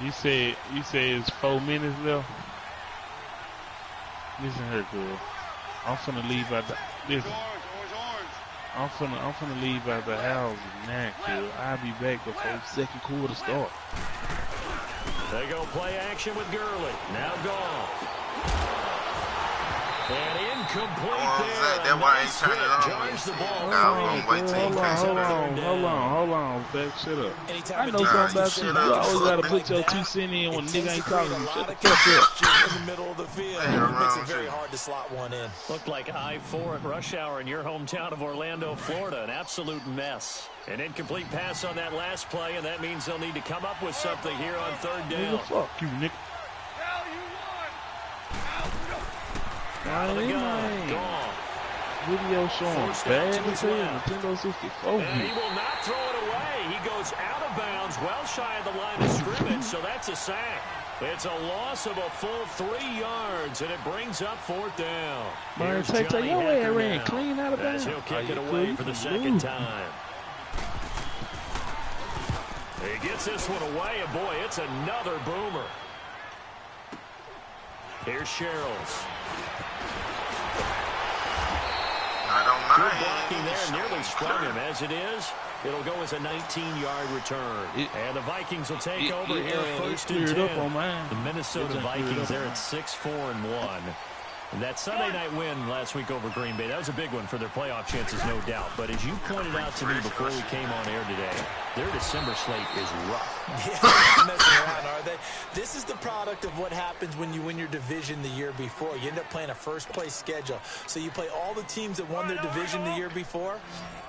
You say it's 4 minutes left. Listen here, girl. I'm finna leave out the listen. I'm finna leave out the house now, girl. I'll be back before second quarter start. They go play action with Gurley. Now gone. And incomplete there. That's why I ain't nice turning it on. Charge the ball. Hold on, back. Shut up. I know something about you. You always gotta put your 2 cents in when nigga ain't talking. Shut the fuck up. In the middle of the field. It makes it very hard to slot one in. Looked like I-4 at rush hour in your hometown of Orlando, Florida. An absolute mess. An incomplete pass on that last play, and that means they'll need to come up with something here on third down. Fuck you, Nick. Gone. Video showing bad as hell. Nintendo 64. And he will not throw it away. He goes out of bounds, well shy of the line of scrimmage, so that's a sack. It's a loss of a full 3 yards, and it brings up fourth down. Man, take your way ran clean out of bounds. He'll kick it away for the second time. He gets this one away, and boy, it's another boomer. Here's Sherrills. I don't mind. Good blocking there, nearly sprung him. As it is, it'll go as a 19-yard return. And the Vikings will take over here first and 10. The Minnesota Vikings, they're at 6-4-1. And that Sunday night win last week over Green Bay, that was a big one for their playoff chances, no doubt. But as you pointed out to me before we came on air today, their December slate is rough. Yeah, they're not messing around, are they? This is the product of what happens when you win your division the year before. You end up playing a first-place schedule. So you play all the teams that won their division the year before,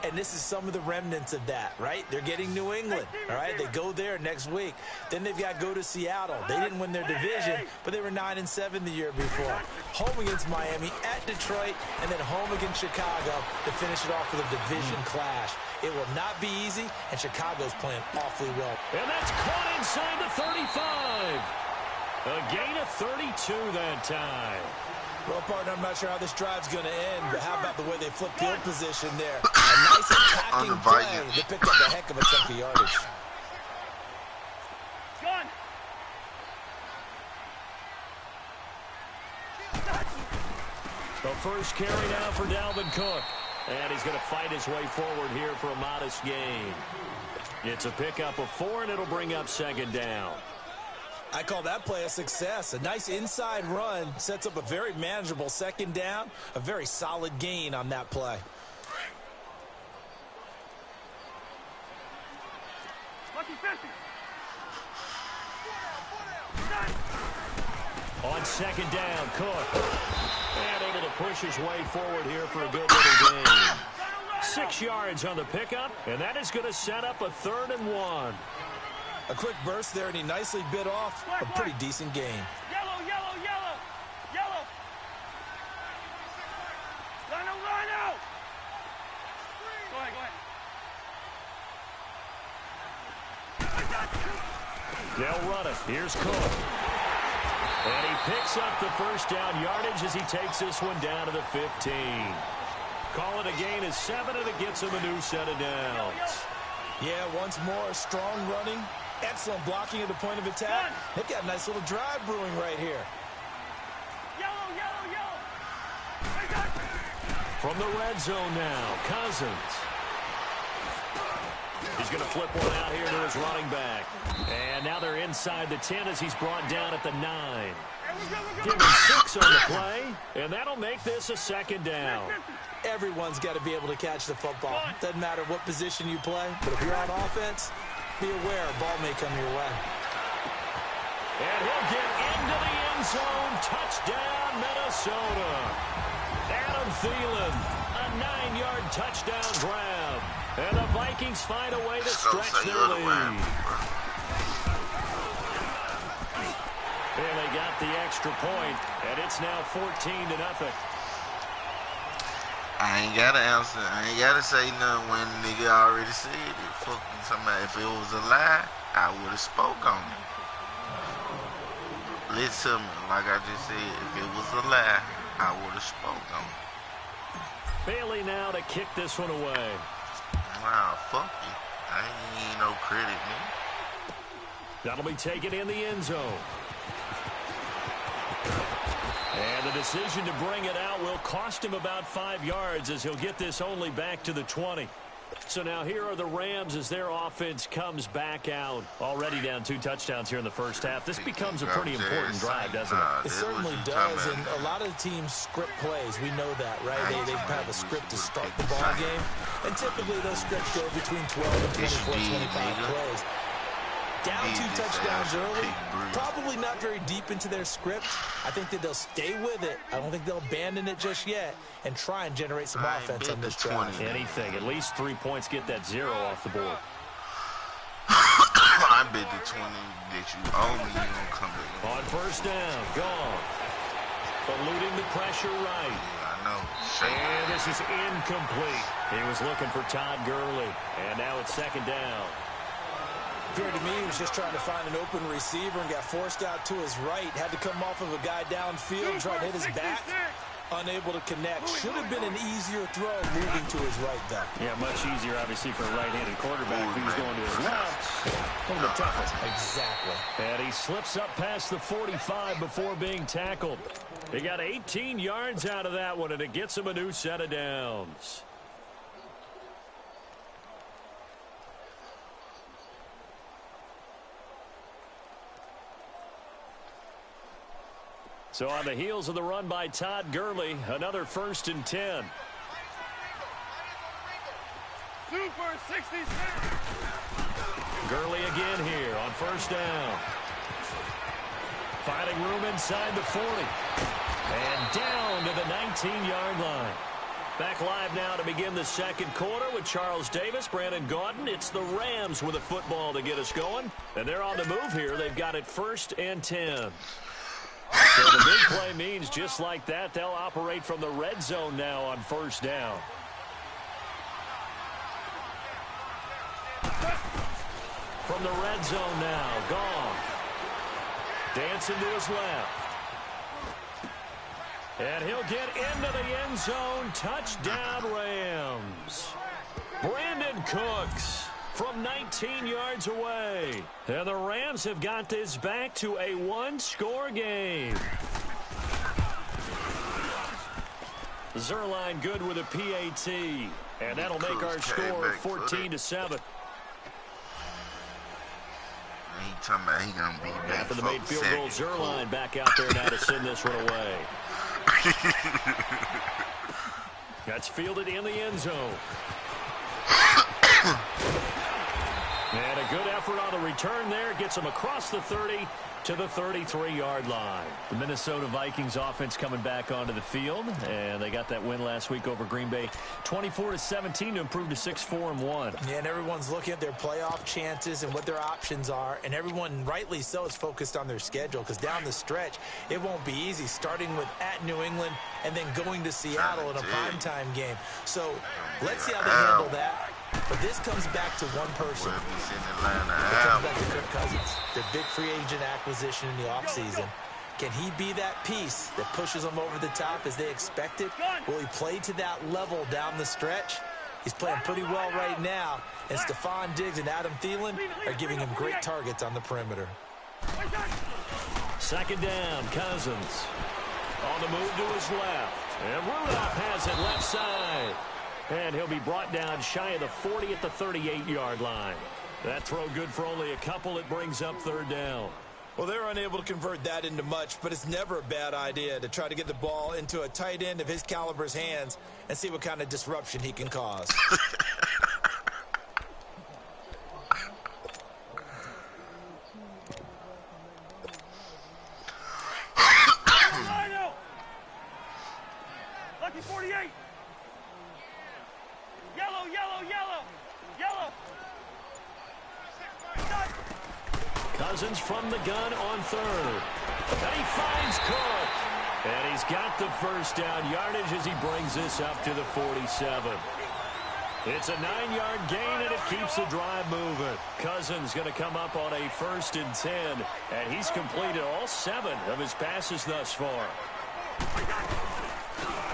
and this is some of the remnants of that, right? They're getting New England, all right? They go there next week. Then they've got to go to Seattle. They didn't win their division, but they were 9-7 the year before. Home against Miami, at Detroit, and then home against Chicago to finish it off with a division clash. It will not be easy, and Chicago's playing awfully well. And that's caught inside the 35. A gain of 32 that time. Well, partner, I'm not sure how this drive's going to end, but how about the way they flipped field position there? A nice attacking play. They picked up a heck of a chunk of yardage. The first carry now for Dalvin Cook. And he's going to fight his way forward here for a modest gain. It's a pickup of 4, and it'll bring up second down. I call that play a success. A nice inside run sets up a very manageable second down. A very solid gain on that play. On second down, Cook. And able to push his way forward here for a good little gain. 6 yards on the pickup, and that is going to set up a 3rd and 1. A quick burst there, and he nicely bit off a pretty decent gain. Yellow, yellow, yellow, yellow. Rhino, Rhino. Go ahead. They'll run it. Here's Cook. And he picks up the first down yardage as he takes this one down to the 15. Call it a gain of 7, and it gets him a new set of downs. Yeah, once more, strong running, excellent blocking at the point of attack. They've got a nice little drive brewing right here. Yellow, yellow, yellow. From the red zone now, Cousins. He's going to flip one out here to his running back. And now they're inside the 10 as he's brought down at the 9. Give him 6 on the play, and that'll make this a second down. Everyone's got to be able to catch the football. Doesn't matter what position you play, but if you're on offense, be aware a ball may come your way. And he'll get into the end zone. Touchdown, Minnesota. Adam Thielen, a 9-yard touchdown grab. And the Vikings find a way to stretch their lead. And they got the extra point, and it's now 14-0. I ain't got to answer. I ain't got to say nothing when the nigga already said it. Fucking somebody. If it was a lie, I would have spoke on it. Listen to me. Like I just said, if it was a lie, I would have spoke on it. Bailey now to kick this one away. Wow, fuck you. I ain't need no credit, man. That'll be taken in the end zone. And the decision to bring it out will cost him about 5 yards as he'll get this only back to the 20. So now here are the Rams as their offense comes back out. Already down 2 touchdowns here in the first half. This becomes a pretty important drive, doesn't it? It certainly does, and a lot of the teams script plays. We know that, right? They have a script to start the ball game, and typically those scripts go between 12 and 24, 25 plays. Down 2 touchdowns early, probably not very deep into their script. I think that they'll stay with it. I don't think they'll abandon it just yet and try and generate some offense on this drive. Anything. At least 3 points get that 0 off the board. I bet the 20 that you owe me, you don't come back. On first down, gone. Eluding the pressure right. Yeah, I know. And this is incomplete. He was looking for Todd Gurley. And now it's second down. Appeared to me he was just trying to find an open receiver and got forced out to his right. Had to come off of a guy downfield, trying to hit his back. Unable to connect. Should have been an easier throw moving to his right, though. Yeah, much easier, obviously, for a right-handed quarterback. If he was going to his left, a little bit tougher. Exactly. And he slips up past the 45 before being tackled. He got 18 yards out of that one, and it gets him a new set of downs. So on the heels of the run by Todd Gurley, another 1st and 10. Super 66. Gurley again here on first down. Finding room inside the 40. And down to the 19-yard line. Back live now to begin the second quarter with Charles Davis, Brandon Gaudin. It's the Rams with a football to get us going. And they're on the move here. They've got it 1st and 10. So the big play means just like that, they'll operate from the red zone now on first down. From the red zone now, Goff. Dancing to his left. And he'll get into the end zone. Touchdown, Rams. Brandon Cooks from 19 yards away. And the Rams have got this back to a 1-score game. Zerline good with a PAT. And that'll make our score 14-7. He talking about he gonna be back for the made field goal. Zerline back out there now to send this one away. That's fielded in the end zone. And a good effort on the return there. Gets him across the 30 to the 33-yard line. The Minnesota Vikings offense coming back onto the field. And they got that win last week over Green Bay. 24-17 to improve to 6-4-1. Yeah, and everyone's looking at their playoff chances and what their options are. And everyone, rightly so, is focused on their schedule. Because down the stretch, it won't be easy. Starting with at New England and then going to Seattle in a primetime game. So let's see how they handle that. But this comes back to one person. It comes back to Kirk Cousins, the big free agent acquisition in the offseason. Can he be that piece that pushes them over the top as they expected? Will he play to that level down the stretch? He's playing pretty well right now, and Stephon Diggs and Adam Thielen are giving him great targets on the perimeter. Second down, Cousins. On the move to his left. And Rudolph has it left side. And he'll be brought down shy of the 40 at the 38-yard line. That throw good for only a couple. It brings up third down. Well, they're unable to convert that into much, but it's never a bad idea to try to get the ball into a tight end of his caliber's hands and see what kind of disruption he can cause. Lucky 48. Yellow, yellow, yellow, yellow. Cousins from the gun on third. And he finds Cook. And he's got the first down yardage as he brings this up to the 47. It's a 9-yard gain, and it keeps the drive moving. Cousins going to come up on a 1st and 10, and he's completed all 7 of his passes thus far.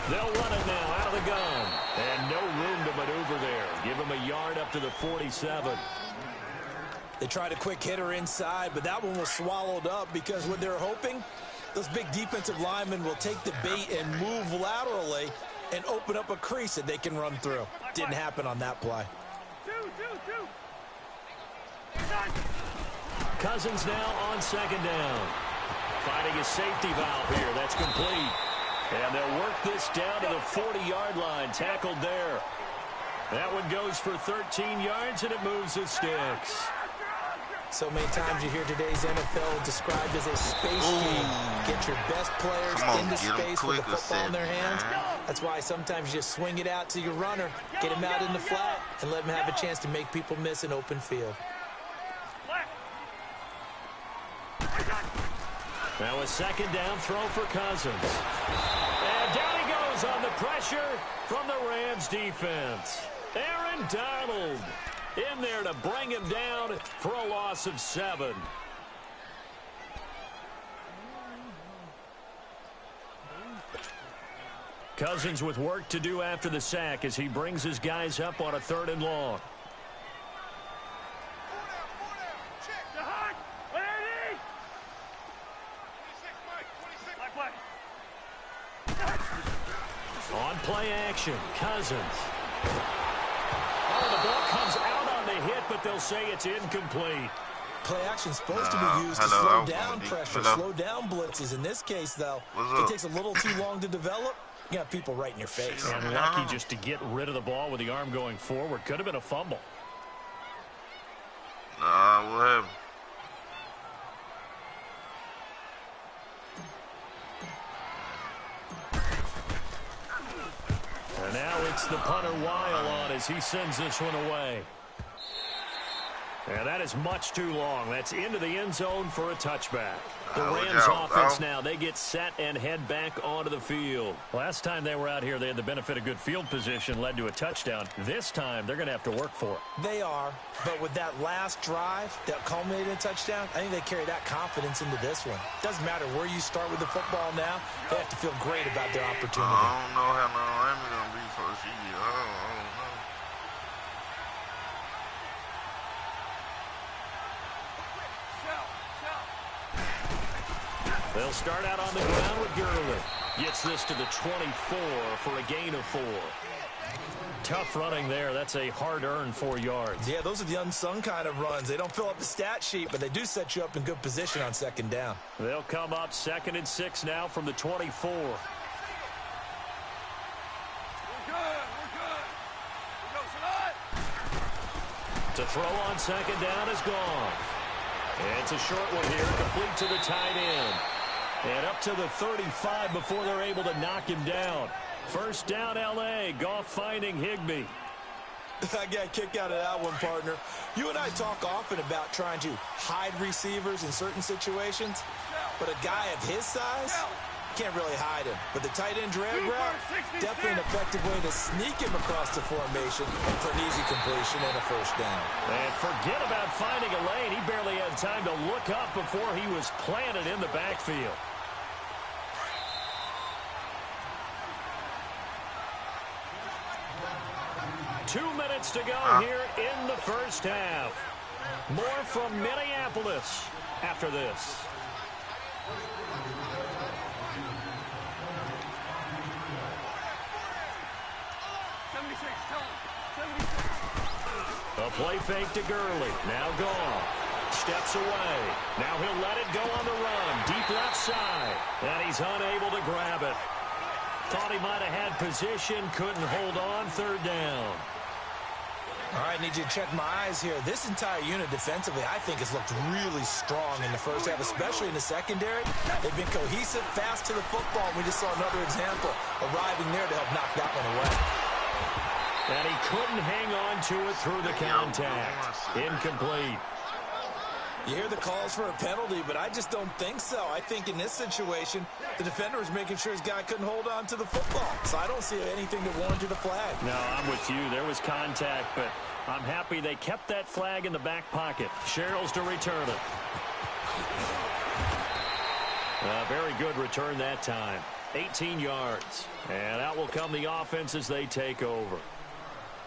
They'll run it now out of the gun. And no room to maneuver there. Give him a yard up to the 47. They tried a quick hitter inside, but that one was swallowed up because what they're hoping, those big defensive linemen will take the bait and move laterally and open up a crease that they can run through. Didn't happen on that play. Cousins now on second down. Finding a safety valve here. That's complete. And they'll work this down to the 40-yard line. Tackled there. That one goes for 13 yards, and it moves the sticks. So many times you hear today's NFL described as a space game. Get your best players into space with the football in their hands. That's why sometimes you just swing it out to your runner, get him out in the flat, and let him have a chance to make people miss an open field. Now a second down throw for Cousins. And down he goes on the pressure from the Rams defense. Aaron Donald in there to bring him down for a loss of 7. Cousins with work to do after the sack as he brings his guys up on a 3rd and long. On play action, Cousins. Oh, the ball comes out on the hit, but they'll say it's incomplete. Play action's supposed to be used to slow down pressure, slow down blitzes. In this case, though, it takes a little too long to develop. You got people right in your face. And lucky just to get rid of the ball with the arm going forward. Could have been a fumble. What happened? And now it's the punter Weil on as he sends this one away. And that is much too long. That's into the end zone for a touchback. The Rams offense now, they get set and head back onto the field. Last time they were out here, they had the benefit of good field position, led to a touchdown. This time, they're going to have to work for it. They are, but with that last drive that culminated in a touchdown, I think they carry that confidence into this one. Doesn't matter where you start with the football now, they have to feel great about their opportunity. I don't know how long I'm going to be first year. I don't know. They'll start out on the ground with Gurley. Gets this to the 24 for a gain of 4. Tough running there. That's a hard-earned 4 yards. Yeah, those are the unsung kind of runs. They don't fill up the stat sheet, but they do set you up in good position on second down. They'll come up 2nd and 6 now from the 24. We're good. To throw on second down is gone. And it's a short one here, complete to the tight end. And up to the 35 before they're able to knock him down. First down, L.A. Goff finding Higbee. I got a kick out of that one, partner. You and I talk often about trying to hide receivers in certain situations, but a guy of his size can't really hide him. But the tight end drag route, definitely an effective way to sneak him across the formation for an easy completion and a first down. And forget about finding a lane. He barely had time to look up before he was planted in the backfield. Two minutes to go here in the first half. More from Minneapolis after this. A play fake to Gurley. Now gone. Steps away. Now he'll let it go on the run. Deep left side. And he's unable to grab it. Thought he might have had position. Couldn't hold on. Third down. All right, need you to check my eyes here. This entire unit defensively, I think, has looked really strong in the first half, especially in the secondary. They've been cohesive, fast to the football. We just saw another example arriving there to help knock that one away. And he couldn't hang on to it through the contact. Incomplete. You hear the calls for a penalty, but I just don't think so. I think in this situation, the defender was making sure his guy couldn't hold on to the football. So I don't see anything that warranted a flag. No, I'm with you. There was contact, but I'm happy they kept that flag in the back pocket. Sherrills to return it. A very good return that time. 18 yards. And out will come the offense as they take over.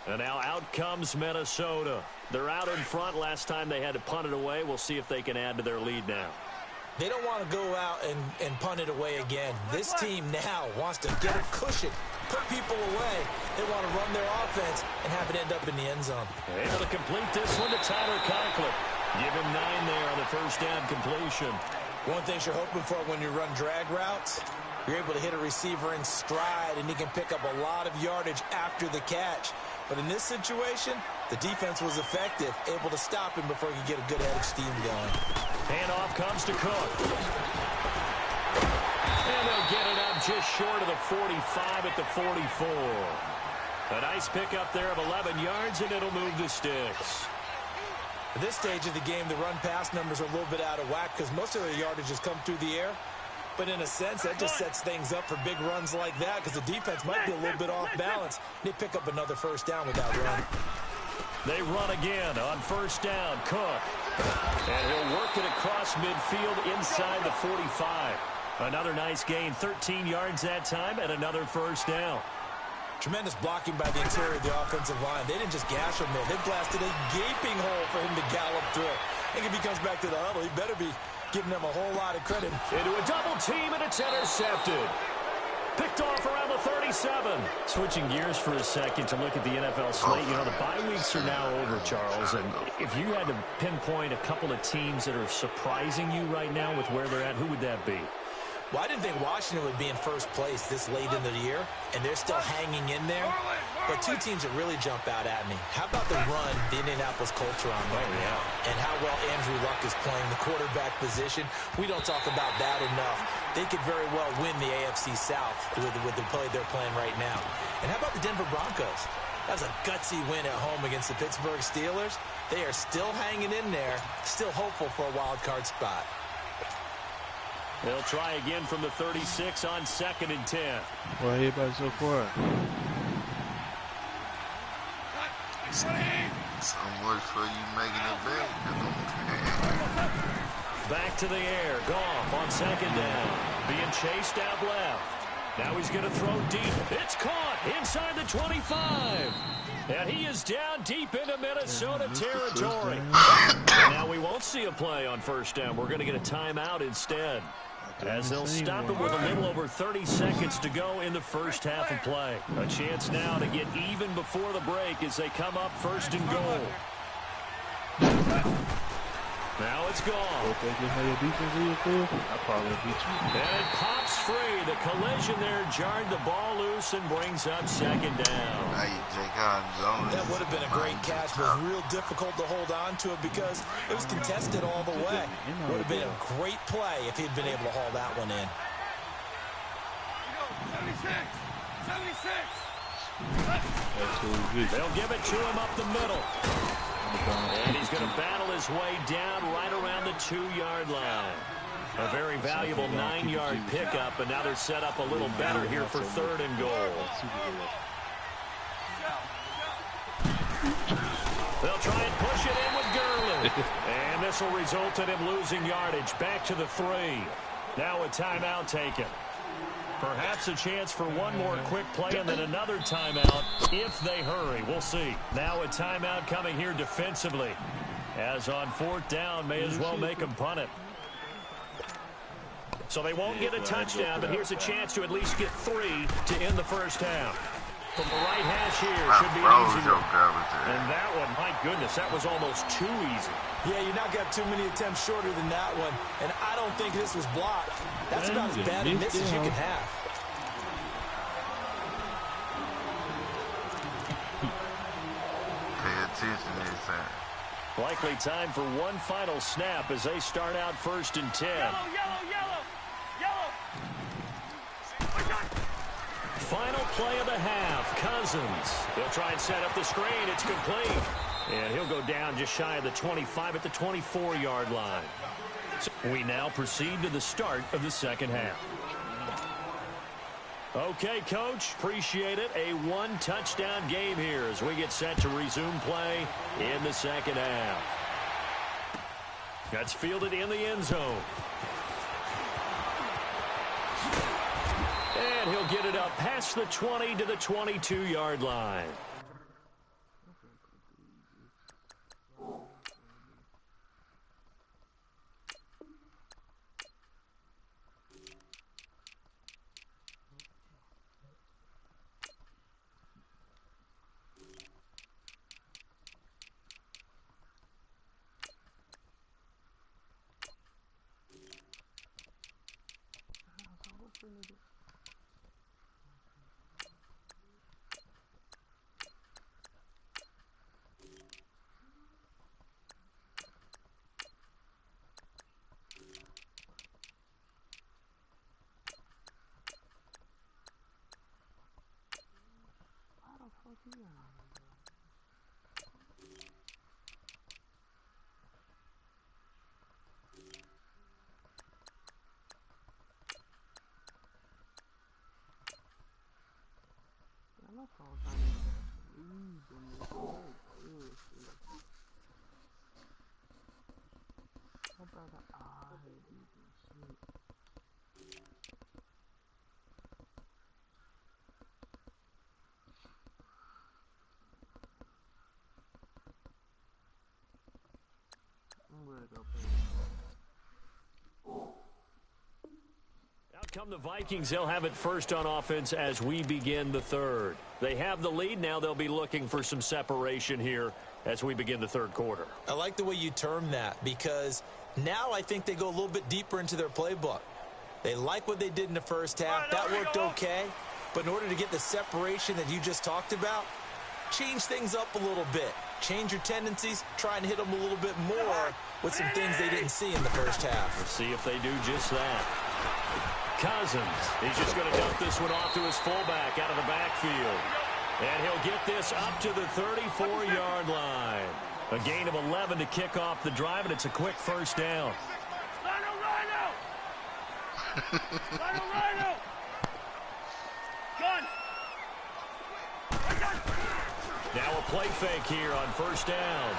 And now out comes Minnesota. They're out in front. Last time they had to punt it away. We'll see if they can add to their lead now. They don't want to go out and punt it away again. This team now wants to get a cushion, put people away. They want to run their offense and have it end up in the end zone. Able to complete this one to Tyler Conklin. Give him 9 there on the first down completion. One thing you're hoping for when you run drag routes, you're able to hit a receiver in stride, and he can pick up a lot of yardage after the catch. But in this situation, the defense was effective, able to stop him before he could get a good head of steam going. Handoff comes to Cook. And they'll get it up just short of the 45 at the 44. A nice pickup there of 11 yards, and it'll move the sticks. At this stage of the game, the run-pass numbers are a little bit out of whack because most of the yardage has come through the air. But in a sense, that just sets things up for big runs like that because the defense might be a little bit off balance. They pick up another first down with that run. They run again on first down. Cook. And he'll work it across midfield inside the 45. Another nice gain, 13 yards that time, and another first down. Tremendous blocking by the interior of the offensive line. They didn't just gash him there. They blasted a gaping hole for him to gallop through. I think if he comes back to the huddle, he better be giving them a whole lot of credit. Into a double team, and it's intercepted. Picked off around the 37. Switching gears for a second to look at the NFL slate. You know, the bye weeks are now over, Charles. And if you had to pinpoint a couple of teams that are surprising you right now with where they're at, who would that be? Well, I didn't think Washington would be in first place this late in the year, and they're still hanging in there. But two teams that really jump out at me. How about the run the Indianapolis Colts are on right now? And how well Andrew Luck is playing the quarterback position. We don't talk about that enough. They could very well win the AFC South with the play they're playing right now. And how about the Denver Broncos? That was a gutsy win at home against the Pittsburgh Steelers. They are still hanging in there, still hopeful for a wild card spot. They'll try again from the 36 on 2nd and 10. Why everybody so quiet? So much for you making it big. Back to the air. Goff on 2nd down. Being chased out left. Now he's going to throw deep. It's caught inside the 25. And he is down deep into Minnesota territory. Now we won't see a play on first down. We're going to get a timeout instead, as they'll stop it with a little over 30 seconds to go in the first half of play. A chance now to get even before the break as they come up 1st and goal. Now it's gone. I probably beat you. And it pops free. The collision there jarred the ball loose and brings up 2nd down. That would have been a great catch, but it was real difficult to hold on to it because it was contested all the way. Would have been a great play if he'd been able to haul that one in. 76. They'll give it to him up the middle. And he's going to battle his way down right around the 2-yard line. A very valuable 9-yard pickup, and now they're set up a little better here for 3rd and goal. They'll try and push it in with Gurley. And this will result in him losing yardage. Back to the 3. Now a timeout taken. Perhaps a chance for one more quick play and then another timeout if they hurry. We'll see. Now a timeout coming here defensively. As on 4th down, may as well make them punt it. So they won't get a touchdown, but here's a chance to at least get 3 to end the first half. From the right hash here, should be an easy one. And that one, my goodness, that was almost too easy. Yeah, you not got too many attempts shorter than that one. And I don't think this was blocked. That's about as bad a miss as you can have. Pay attention this time. Likely time for one final snap as they start out 1st and 10. Final play of the half. Cousins. He'll try and set up the screen. It's complete. And he'll go down just shy of the 25 at the 24-yard line. So we now proceed to the start of the 2nd half. Okay, Coach, appreciate it. A 1-touchdown game here as we get set to resume play in the 2nd half. That's fielded in the end zone. And he'll get it up past the 20 to the 22-yard line. Out come the Vikings. They'll have it first on offense as we begin the third. They have the lead. Now they'll be looking for some separation here as we begin the third quarter. I like the way you term that because now I think they go a little bit deeper into their playbook. They like what they did in the first half. That worked okay. But in order to get the separation that you just talked about, change things up a little bit. Change your tendencies. Try and hit them a little bit more with some things they didn't see in the first half. We'll see if they do just that. Cousins, he's just going to dump this one off to his fullback out of the backfield. And he'll get this up to the 34-yard line. A gain of 11 to kick off the drive, and it's a quick first down. Now a play fake here on first down.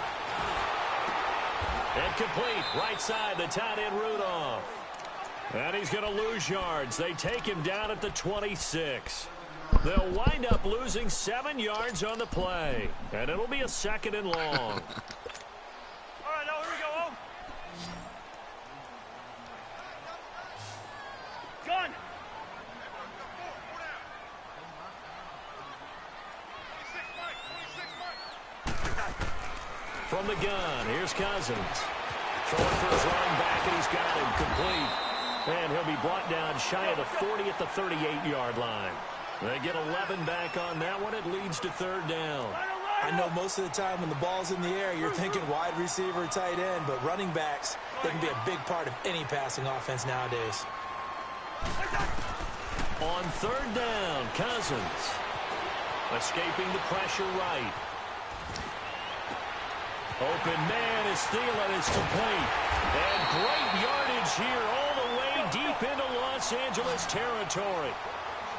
And complete. Right side, the tight end Rudolph. And he's going to lose yards. They take him down at the 26. They'll wind up losing 7 yards on the play. And it'll be a second and long. All right, now here we go. Gun. From the gun, here's Cousins. Throwing for his running back, and he's got him complete. And he'll be brought down shy of the 40 at the 38-yard line. They get 11 back on that one. It leads to third down. I know most of the time when the ball's in the air, you're thinking wide receiver, tight end, but running backs, they can be a big part of any passing offense nowadays. On third down, Cousins. Escaping the pressure right. Open man is Thielen is complete. And great yardage here all the way deep into Los Angeles territory.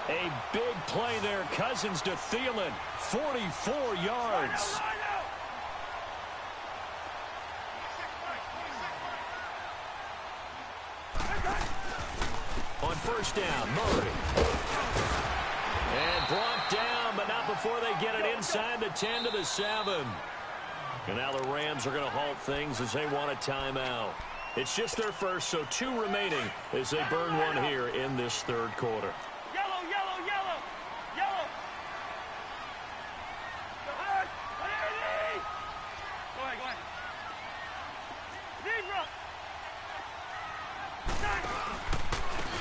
A big play there. Cousins to Thielen. 44 yards. On first down, Murray. And brought down, but not before they get it inside the 10 to the 7. And now the Rams are going to halt things as they want a timeout. It's just their first, so 2 remaining as they burn one here in this third quarter. Yellow, yellow, yellow, yellow. Go ahead. Go ahead, go ahead.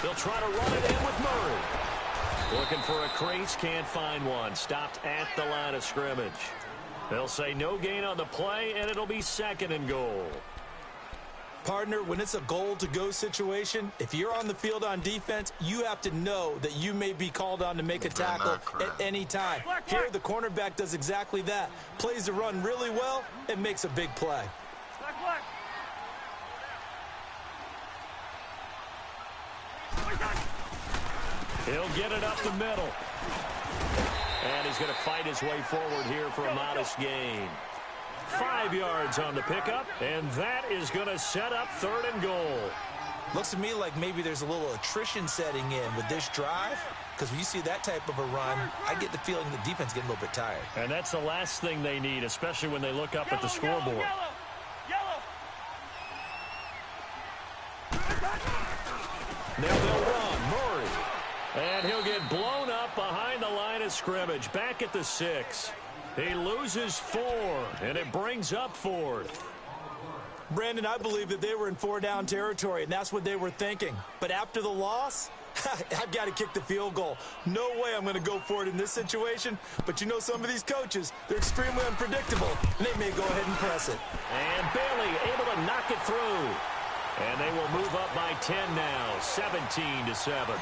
They'll try to run it in with Murray. Looking for a crease, can't find one. Stopped at the line of scrimmage. They'll say no gain on the play, and it'll be second and goal. Partner, when it's a goal-to-go situation, if you're on the field on defense, you have to know that you may be called on to make a tackle at any time. Here, the cornerback does exactly that. Plays the run really well and makes a big play. He'll get it up the middle. And he's going to fight his way forward here for a modest gain. 5 yards on the pickup, and that is going to set up third and goal. Looks to me like maybe there's a little attrition setting in with this drive, because when you see that type of a run, I get the feeling the defense getting a little bit tired. And that's the last thing they need, especially when they look up at the scoreboard. Now they'll run. Murray. And he'll get blown up behind the line of scrimmage. Back at the 6. He loses 4, and it brings up 4th. Brandon, I believe that they were in 4-down territory, and that's what they were thinking. But after the loss, I've got to kick the field goal. No way I'm going to go for it in this situation. But you know some of these coaches, they're extremely unpredictable, and they may go ahead and press it. And Bailey able to knock it through. And they will move up by 10 now, 17-7.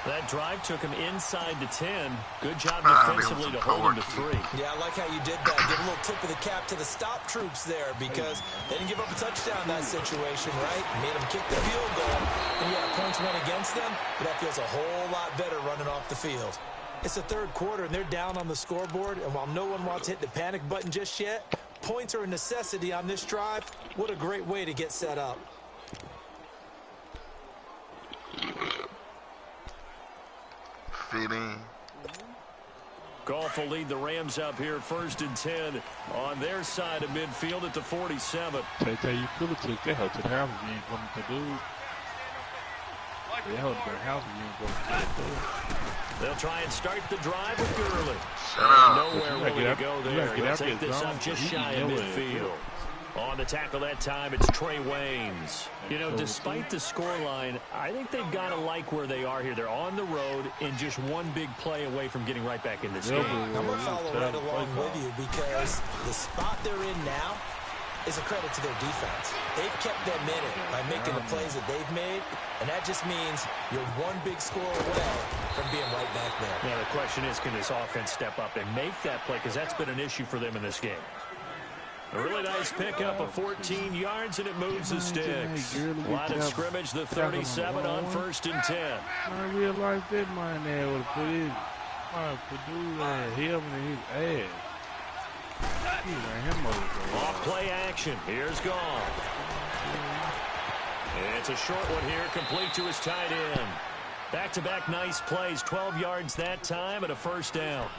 That drive took him inside the 10. Good job defensively to hold him to 3. Yeah, I like how you did that. Give a little tip of the cap to the stop troops there because they didn't give up a touchdown in that situation, right? Made them kick the field goal. And yeah, points went against them, but that feels a whole lot better running off the field. It's the third quarter, and they're down on the scoreboard. And while no one wants to hit the panic button just yet, points are a necessity on this drive. What a great way to get set up. Fit in. Goff will lead the Rams up here 1st and 10 on their side of midfield at the 47. Tell you could have took that hoe to the house if you ain't going to do. That hoe to the house if you ain't going to do. They'll try and start the drive with Gurley. Nowhere really to go there. He'll take this up just shy of midfield. On the tackle that time, it's Trey Waynes. You know, despite the scoreline, I think they've got to like where they are here. They're on the road and just one big play away from getting right back in this game. I'm going to follow right along with you because the spot they're in now is a credit to their defense. They've kept them in it by making the plays that they've made, and that just means you're one big score away from being right back there. Now, the question is, can this offense step up and make that play? Because that's been an issue for them in this game. A really nice pickup of 14 yards, and it moves the sticks. Line of scrimmage, the 37 on 1st and 10. I realized that man there would put his Purdue him in his ass. He ran him over. Off play action. Here's Goff. It's a short one here, complete to his tight end. Back-to-back nice plays, 12 yards that time, and a 1st down.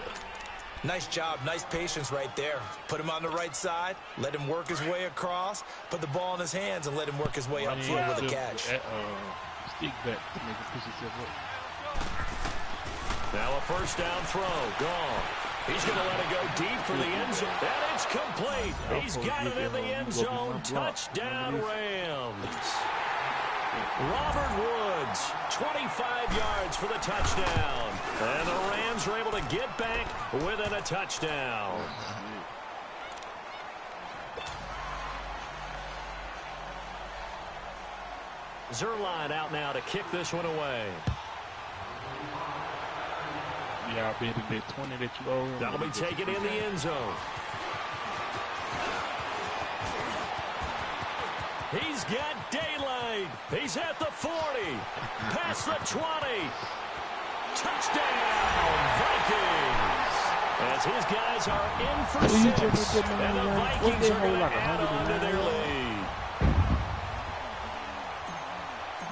Nice job, nice patience right there. Put him on the right side, let him work his way across, put the ball in his hands, and let him work his way upfield with a catch. Stick back to make a push himself up. Now a 1st down throw. Goff. He's going to let it go deep for the end zone. And it's complete. He's got it in the end zone. Touchdown, Rams. Robert Woods, 25 yards for the touchdown. And the Rams are able to get back within a touchdown. Zerline out now to kick this one away. Yeah, I'll be in the 20 that you owe. That'll be taken in the end zone. He's got daylight. He's at the 40. Past the 20. Touchdown, Vikings. As his guys are in for 6. And the Vikings are going to add on to their lead.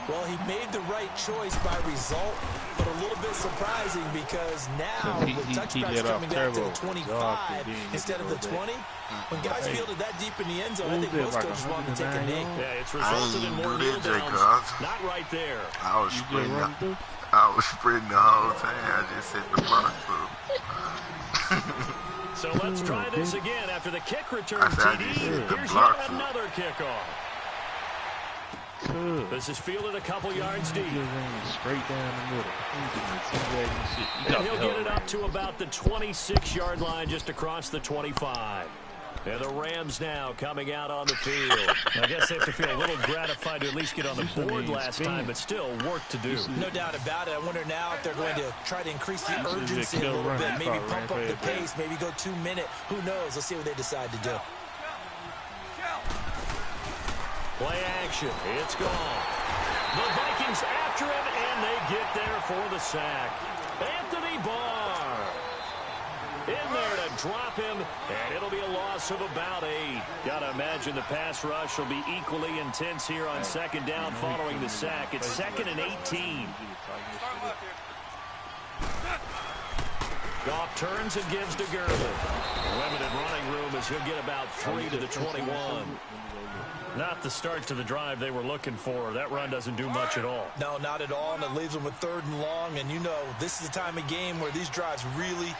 Well, he made the right choice by result, but a little bit surprising because now with touchbacks coming down to the 25 instead of the 20, when guys fielded that deep in the end zone, I think most coaches want to take a knee. Yeah, it's resulted in more kneel downs. Not right there. I was sprinting the whole time. I just hit the block through. So let's try this again after the kick return, TD. Here's yet another kickoff. This is fielded a couple yards deep. Straight down the middle. And he'll get it up to about the 26-yard line just across the 25. And the Rams now coming out on the field. I guess they have to feel a little gratified to at least get on the board last time, but still work to do. No doubt about it. I wonder now if they're going to try to increase the urgency a little bit, maybe pump up the pace, maybe go 2-minute. Who knows? Let's see what they decide to do. Play action. It's gone. The Vikings after him, and they get there for the sack. Anthony Barr in there to drop him, and it'll be a loss of about 8. Got to imagine the pass rush will be equally intense here on 2nd down following the sack. It's 2nd and 18. Goff turns and gives to Gurley. Limited running room as he'll get about 3 to the 21. Not the start to the drive they were looking for. That run doesn't do much at all. No, not at all, and it leaves them with 3rd and long. And you know, this is the time of game where these drives really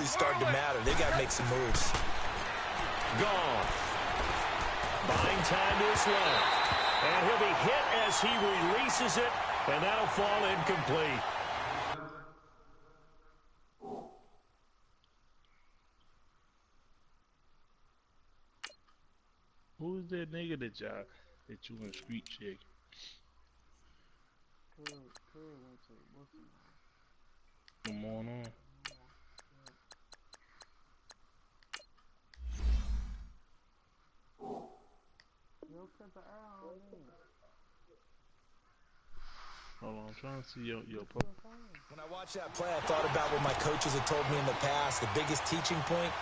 start to matter. They got to make some moves. Goff. Buying time to his left. And he'll be hit as he releases it And that'll fall incomplete. Who is that nigga that you in street check? Come on. Hold on, I'm trying to see your When I watched that play, I thought about what my coaches had told me in the past. The biggest teaching point,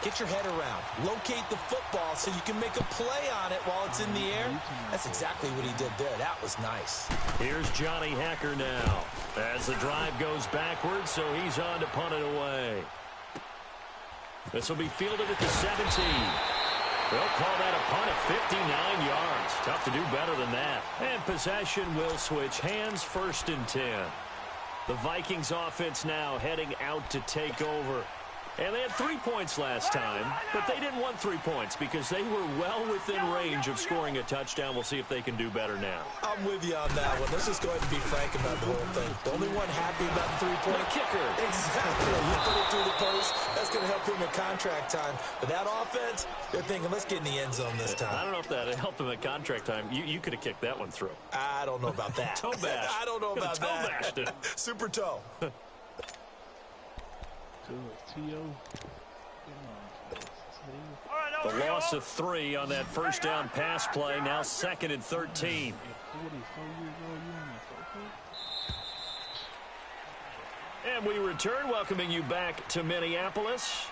get your head around. Locate the football so you can make a play on it while it's in the air. That's exactly what he did there. That was nice. Here's Johnny Hacker now as the drive goes backwards, so he's on to punt it away. This will be fielded at the 17. They'll call that a punt of 59 yards. Tough to do better than that. And possession will switch hands, 1st and 10. The Vikings offense now heading out to take over. And they had 3 points last time, but they didn't want 3 points because they were well within range of scoring a touchdown. We'll see if they can do better now. I'm with you on that one. Let's just go ahead and be frank about the whole thing. The only one happy about the 3-point kicker. Exactly. You put it through the post. That's going to help him at contract time. But that offense, they're thinking, let's get in the end zone this time. I don't know if that helped him at contract time. You could have kicked that one through. I don't know about that. Toe bash. I don't know about toe that. bashed it. Super toe. The loss of 3 on that first down pass play. Now 2nd and 13. And we return, welcoming you back to Minneapolis.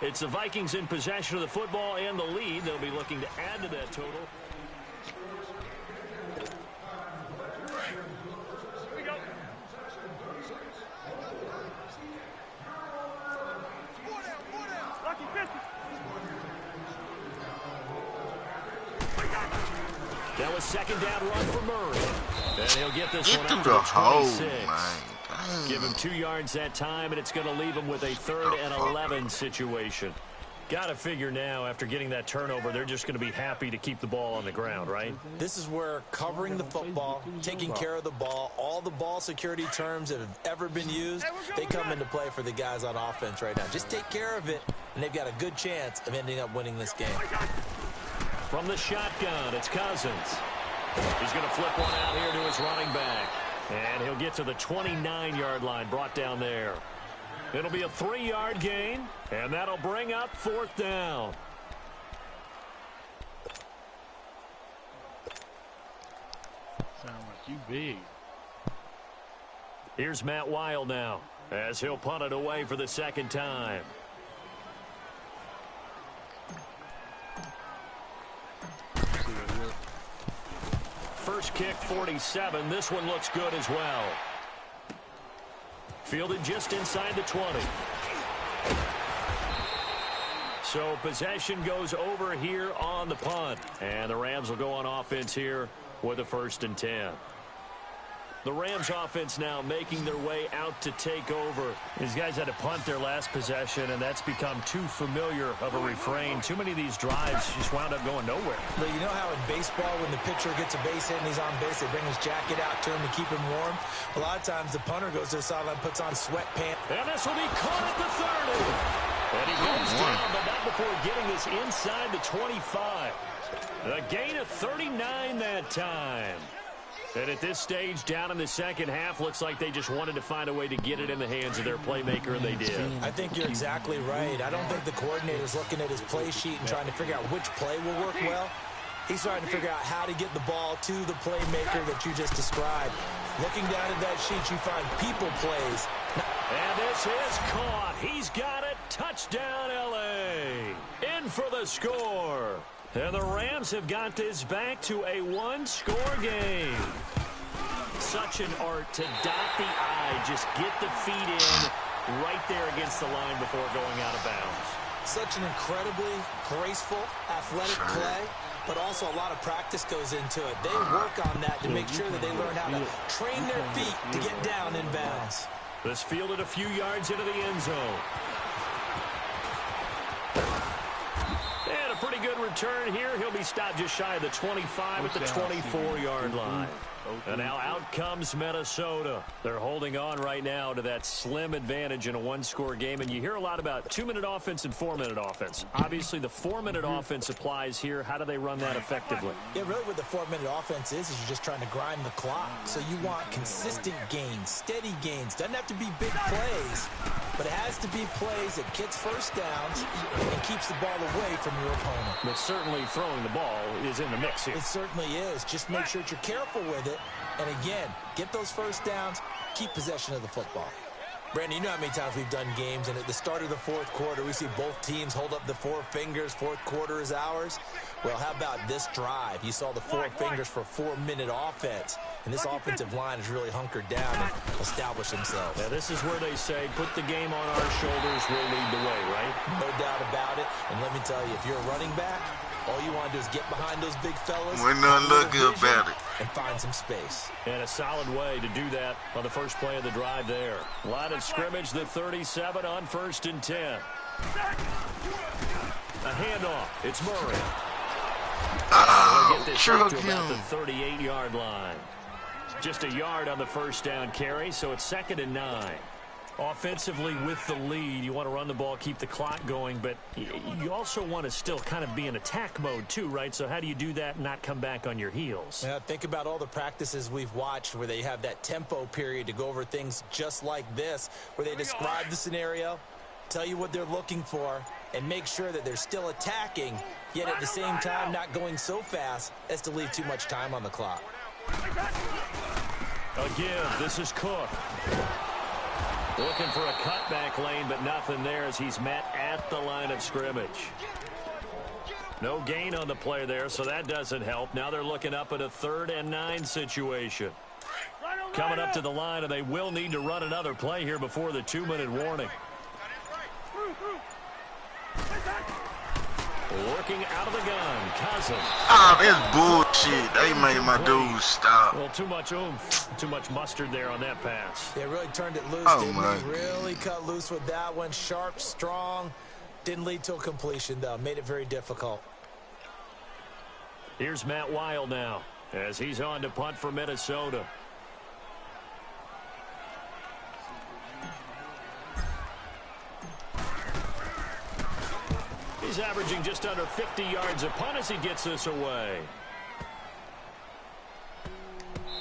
It's the Vikings in possession of the football and the lead. They'll be looking to add to that total. That was 2nd down run for Murray. And he'll get this one out to the 26. Give him 2 yards that time, and it's going to leave him with a 3rd and 11 situation. Got to figure now, after getting that turnover, they're just going to be happy to keep the ball on the ground, right? This is where covering the football, taking care of the ball, all the ball security terms that have ever been used, they come into play for the guys on offense right now. Just take care of it, and they've got a good chance of ending up winning this game. From the shotgun, it's Cousins. He's going to flip one out here to his running back. And he'll get to the 29-yard line, brought down there. It'll be a 3-yard gain, and that'll bring up 4th down. Sound like you big. Here's Matt Weil now, as he'll punt it away for the 2nd time. First kick, 47. This one looks good as well. Fielded just inside the 20. So possession goes over here on the punt. And the Rams will go on offense here with a 1st and 10. The Rams offense now making their way out to take over. These guys had to punt their last possession, and that's become too familiar of a refrain. Too many of these drives just wound up going nowhere. But you know how in baseball, when the pitcher gets a base hit and he's on base, they bring his jacket out to him to keep him warm? A lot of times the punter goes to the sideline, puts on sweatpants. And this will be caught at the 30. And he goes down, but not before getting this inside the 25. A gain of 39 that time. And at this stage, down in the second half, looks like they just wanted to find a way to get it in the hands of their playmaker, and they did. I think you're exactly right. I don't think the coordinator's looking at his play sheet and trying to figure out which play will work well. He's trying to figure out how to get the ball to the playmaker that you just described. Looking down at that sheet, you find people plays. And this is caught. He's got it. Touchdown, L.A. In for the score. And the Rams have got this back to a 1-score game. Such an art to dot the I, just get the feet in right there against the line before going out of bounds. Such an incredibly graceful, athletic play, but also a lot of practice goes into it. They work on that to make sure that they learn how to train their feet to get down in bounds. This fielded a few yards into the end zone. And a pretty good return here. He'll be stopped just shy of the 25 at the 24-yard line. And now out comes Minnesota. They're holding on right now to that slim advantage in a one-score game. And you hear a lot about 2-minute offense and 4-minute offense. Obviously, the 4-minute offense applies here. How do they run that effectively? Yeah, really what the 4-minute offense is you're just trying to grind the clock. So you want consistent gains, steady gains. Doesn't have to be big plays, but it has to be plays that gets first downs and keeps the ball away from your opponent. But certainly throwing the ball is in the mix here. It certainly is. Just make sure that you're careful with it. And again, get those first downs, keep possession of the football. Brandon, you know how many times we've done games, and at the start of the fourth quarter, we see both teams hold up the four fingers, fourth quarter is ours. Well, how about this drive? You saw the four fingers for 4-minute offense, and this offensive line has really hunkered down and established themselves. Now, this is where they say, put the game on our shoulders, we'll lead the way, right? No doubt about it. And let me tell you, if you're a running back, all you want to do is get behind those big fellas. We're not looking about it. And find some space. And a solid way to do that on the first play of the drive there. Line of scrimmage, the 37 on 1st and 10. A handoff. It's Murray. Oh, get this up to about the 38-yard line. Just a yard on the first down carry, so it's 2nd and 9. Offensively with the lead, you want to run the ball, keep the clock going, but you also want to still kind of be in attack mode too, right? So how do you do that and not come back on your heels? Yeah, think about all the practices we've watched where they have that tempo period to go over things just like this, where they describe the scenario, tell you what they're looking for, and make sure that they're still attacking, yet at the same time not going so fast as to leave too much time on the clock. Again, this is Cook. Looking for a cutback lane, but nothing there as he's met at the line of scrimmage. No gain on the play there, so that doesn't help. Now they're looking up at a 3rd and 9 situation. Coming up to the line, and they will need to run another play here before the 2-minute warning. Working out of the gun, Cousins. Ah, that's bullshit. They made my dude stop. Well, too much oomph, too much mustard there on that pass. They really turned it loose, Oh, didn't my they? Really cut loose with that one. Sharp, strong. Didn't lead to a completion, though. Made it very difficult. Here's Matt Wild now as he's on to punt for Minnesota. He's averaging just under 50 yards a punt as he gets this away.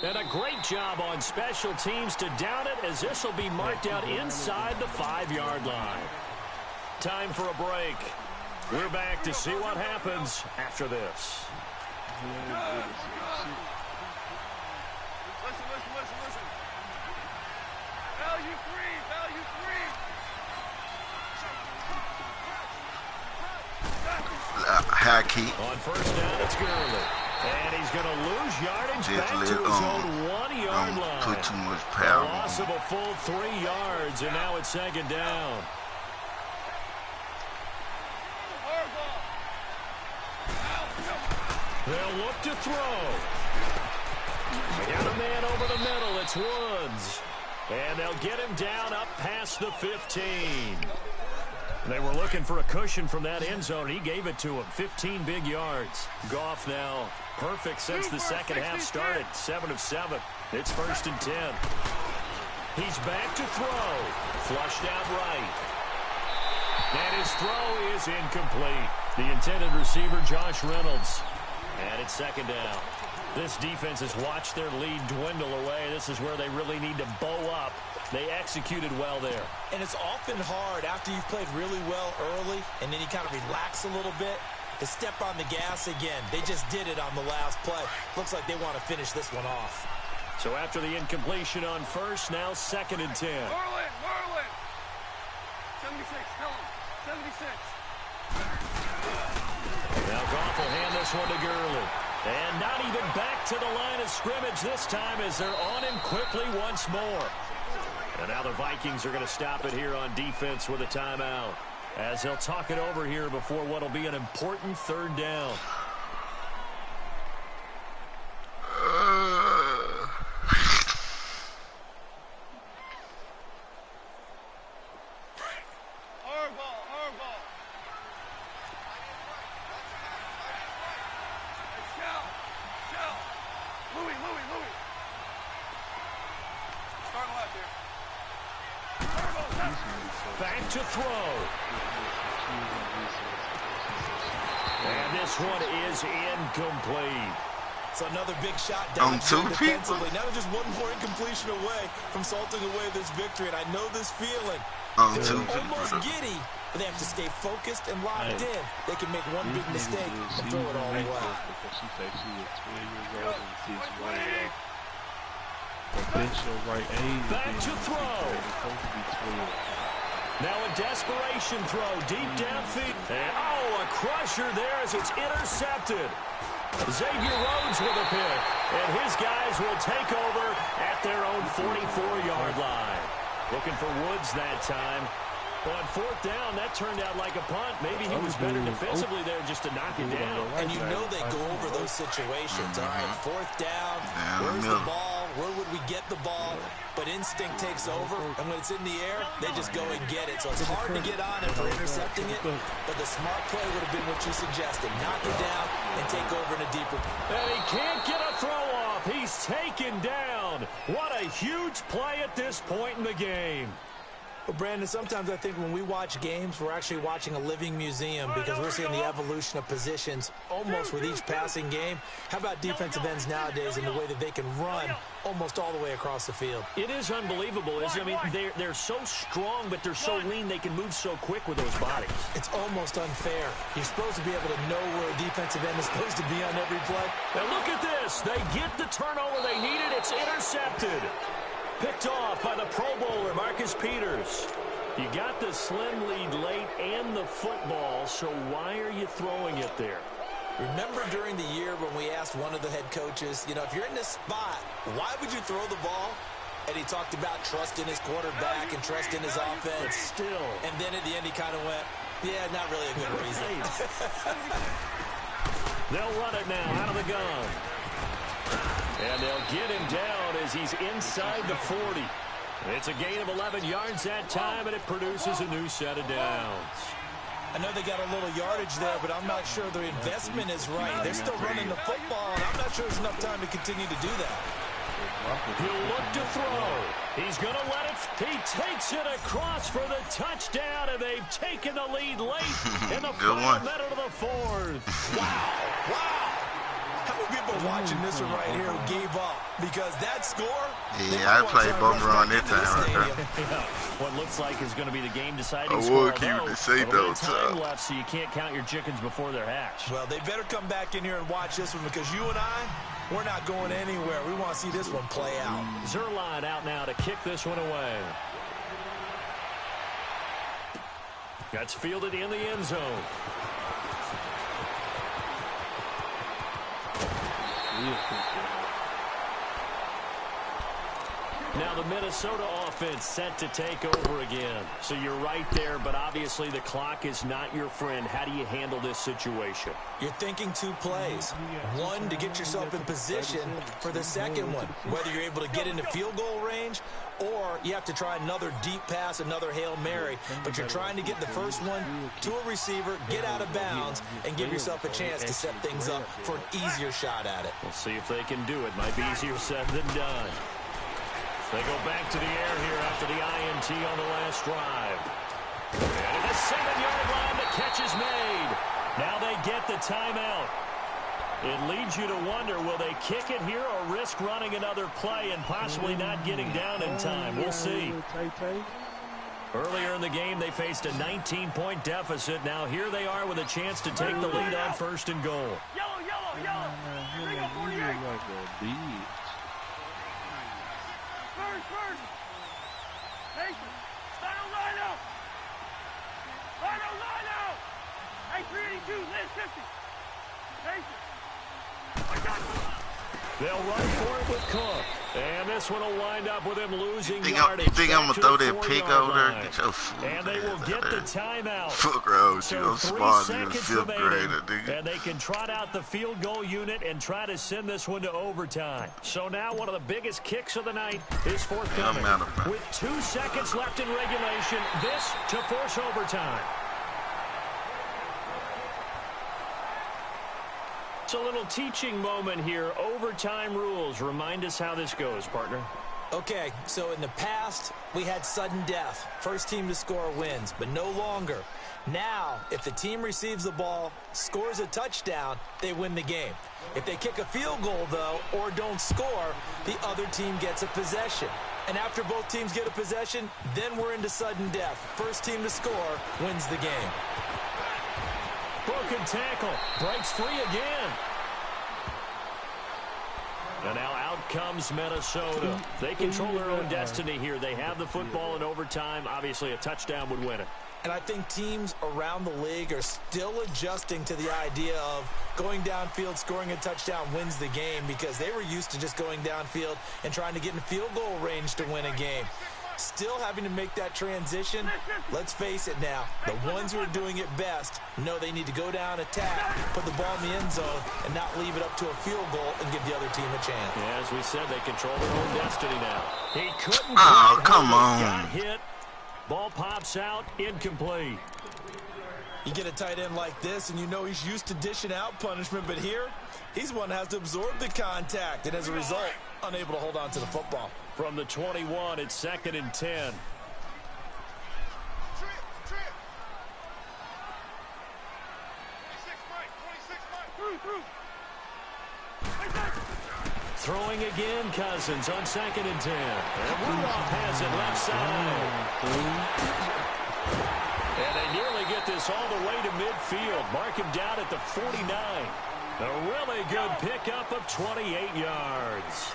And a great job on special teams to down it as this will be marked out inside the 5-yard line. Time for a break. We're back to see what happens after this. Listen. Value three. High key. On first down, it's Gurley. And he's going to lose yardage back to his own 1-yard line. Put too much power. A loss of a full 3 yards, and now it's 2nd down. They'll look to throw. They got a man over the middle. It's Woods. And they'll get him down up past the 15. They were looking for a cushion from that end zone. He gave it to him. 15 big yards. Goff now perfect since the second half started. 7 of 7. It's 1st and 10. He's back to throw. Flushed out right. And his throw is incomplete. The intended receiver, Josh Reynolds. And it's 2nd down. This defense has watched their lead dwindle away. This is where they really need to bow up. They executed well there. And it's often hard after you've played really well early and then you kind of relax a little bit to step on the gas again. They just did it on the last play. Looks like they want to finish this one off. So after the incompletion on first, now 2nd and 10. Merlin. 76, tell him. 76. Now Goff will hand this one to Gurley. And not even back to the line of scrimmage this time as they're on him quickly once more. And now the Vikings are going to stop it here on defense with a timeout as they'll talk it over here before what will be an important 3rd down. Hardball. Shell. Louis. Back to throw. And this one is incomplete. It's another big shot On down two defensively. people. Now just one more incompletion away from salting away this victory, and I know this feeling. On They're two almost people. giddy, but they have to stay focused and locked in. They can make one big mistake and throw it all away. She said she was 12 years old and 6 years old. But that's your right age. Back to throw. Supposed to be 12. Now a desperation throw deep downfield. And oh, a crusher there as it's intercepted. Xavier Rhodes with a pick. And his guys will take over at their own 44-yard line. Looking for Woods that time. On fourth down, that turned out like a punt. Maybe he was better defensively there just to knock it down. And you know they go over those situations. All right, fourth down, where's the ball? Where would we get the ball? But instinct takes over, and when it's in the air, they just go and get it. So it's hard to get on it for intercepting it, but the smart play would have been what you suggested. Knock it down and take over in a deeper. And he can't get a throw off. He's taken down. What a huge play at this point in the game. Well, Brandon, sometimes I think when we watch games, we're actually watching a living museum because we're seeing the evolution of positions almost with each passing game. How about defensive ends nowadays in the way that they can run almost all the way across the field? It is unbelievable, isn't it? I mean, they're so strong, but they're so lean, they can move so quick with those bodies. It's almost unfair. You're supposed to be able to know where a defensive end is supposed to be on every play. Now look at this. They get the turnover they needed. It's intercepted. Picked off by the Pro Bowler, Marcus Peters. You got the slim lead late and the football, so why are you throwing it there? Remember during the year when we asked one of the head coaches, you know, if you're in this spot, why would you throw the ball? And he talked about trust in his quarterback and trust in his offense. But still. And then at the end he kind of went, yeah, not really a good reason. They'll run it now out of the gun. And they'll get him down as he's inside the 40. It's a gain of 11 yards that time, and it produces a new set of downs. I know they got a little yardage there, but I'm not sure their investment is right. They're still running the football, and I'm not sure there's enough time to continue to do that. He'll look to throw. He's going to let it. He takes it across for the touchdown, and they've taken the lead late in the final minute of the fourth. Wow. Wow. How many people watching this one right here who gave up? Because that score... Yeah, I played bumper on that time. Yeah. What looks like is going to be the game-deciding I score. would keep it to say though, time left, so you can't count your chickens before they're hatched. Well, they better come back in here and watch this one because you and I, we're not going anywhere. We want to see this one play out. Zerline out now to kick this one away. That's fielded in the end zone. Now the Minnesota offense set to take over again. So you're right there, but obviously the clock is not your friend. How do you handle this situation? You're thinking two plays. One, to get yourself in position for the second one, whether you're able to get into field goal range or you have to try another deep pass, another Hail Mary. But you're trying to get the first one to a receiver, get out of bounds, and give yourself a chance to set things up for an easier shot at it. We'll see if they can do it. Might be easier said than done. They go back to the air here after the INT on the last drive. And at the 7-yard line, the catch is made. Now they get the timeout. It leads you to wonder, will they kick it here or risk running another play and possibly not getting down in time? We'll see. Earlier in the game, they faced a 19-point deficit. Now here they are with a chance to take the lead on 1st and goal. Yellow. Bring up 48. First. Patient. Line out. Hey, 382, list 50. Patient. I got you. They'll run for it with Cook. And this one will wind up with him losing yardage. You think I'm going to throw that pick over there? Get your foot. And they will get the timeout. Foot road, so you 3 seconds fifth grader, remaining. And they can trot out the field goal unit and try to send this one to overtime. So now one of the biggest kicks of the night is forthcoming. With 2 seconds left in regulation, this to force overtime. It's a little teaching moment here. Overtime rules. Remind us how this goes, partner. Okay, so in the past, we had sudden death. First team to score wins, but no longer. Now, if the team receives the ball, scores a touchdown, they win the game. If they kick a field goal, though, or don't score, the other team gets a possession. And after both teams get a possession, then we're into sudden death. First team to score wins the game. Broken tackle. Breaks free again. And now out comes Minnesota. They control their own destiny here. They have the football in overtime. Obviously, a touchdown would win it. And I think teams around the league are still adjusting to the idea of going downfield, scoring a touchdown wins the game, because they were used to just going downfield and trying to get in field goal range to win a game. Still having to make that transition. Let's face it now, the ones who are doing it best know they need to go down, attack, put the ball in the end zone, and not leave it up to a field goal and give the other team a chance. Yeah, as we said, they control their own destiny now. He couldn't. Oh, come on. Got hit. Ball pops out, incomplete. You get a tight end like this, and you know he's used to dishing out punishment, but here, he's one that has to absorb the contact, and as a result, unable to hold on to the football. From the 21, it's 2nd and 10. Throwing again, Cousins on 2nd and 10. And Rudolph has it left side. And they nearly get this all the way to midfield. Mark him down at the 49. A really good pickup of 28 yards.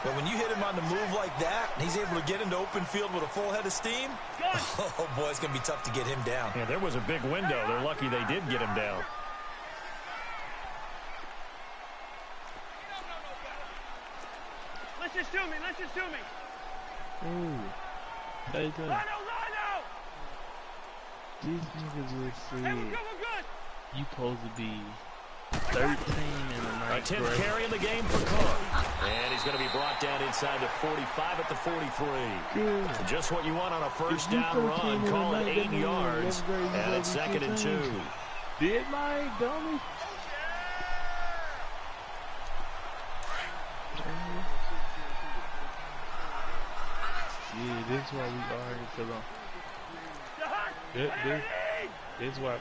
But when you hit him on the move like that, and he's able to get into open field with a full head of steam, oh boy, it's going to be tough to get him down. Yeah, there was a big window. They're lucky they did get him down. Listen to me, listen to me. Ooh. Hey, good. Rhino, Rhino! These niggas will say Hey, we're good. you supposed to be 13 in the ninth grade. 10th carry in the game for Cook. And he's going to be brought down inside the 45 at the 43. Good. Just what you want on a first down run. Call it 8 yards. And it's 2nd and 2. Did my dummy? Yeah, this is why we arguing for them. This is why.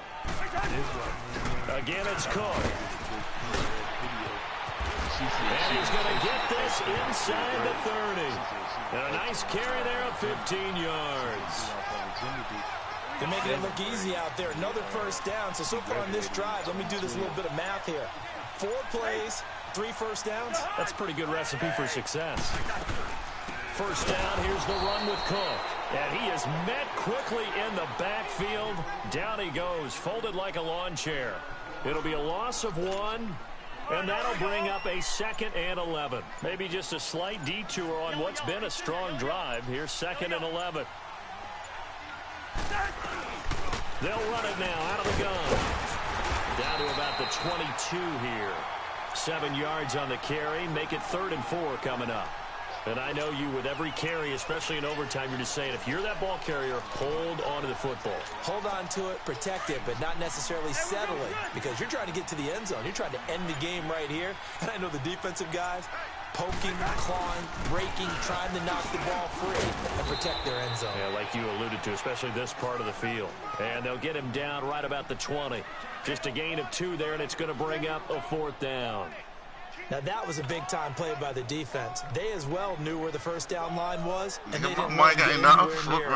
Again, it's Cook. And he's going to get this inside the 30. And a nice carry there of 15 yards. They're making it look easy out there. Another first down. So far on this drive, let me do this little bit of math here. 4 plays, 3 first downs. That's a pretty good recipe for success. First down, here's the run with Cook. And he is met quickly in the backfield. Down he goes, folded like a lawn chair. It'll be a loss of 1, and that'll bring up a 2nd and 11. Maybe just a slight detour on what's been a strong drive. Here's 2nd and 11. They'll run it now out of the gun. Down to about the 22 here. 7 yards on the carry. Make it 3rd and 4 coming up. And I know you, with every carry, especially in overtime, you're just saying, if you're that ball carrier, hold on to the football. Hold on to it, protect it, but not necessarily settle it, because you're trying to get to the end zone. You're trying to end the game right here. And I know the defensive guys, poking, clawing, breaking, trying to knock the ball free and protect their end zone. Yeah, like you alluded to, especially this part of the field. And they'll get him down right about the 20. Just a gain of 2 there, and it's going to bring up a 4th down. Now, that was a big-time play by the defense. They as well knew where the first down line was, and they didn't want to get anywhere near it.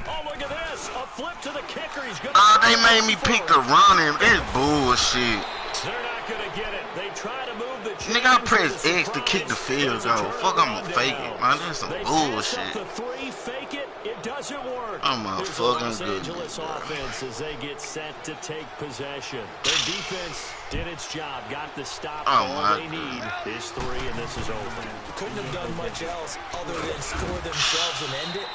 Oh, look at this. A flip to the kicker. He's going to... Oh, they made me pick the running. That's bullshit. They're not going to get it. They try to move the... Nigga, I press X to kick the field goal. Fuck, I'm gonna fake it, man. That's some bullshit. The 3, fake it. It doesn't work. I'm a fucking good. Los Angeles offense as they get set to take possession. Their defense did its job, got the stop. All they need is 3, and this is over. Couldn't have done much else other than score themselves and end it.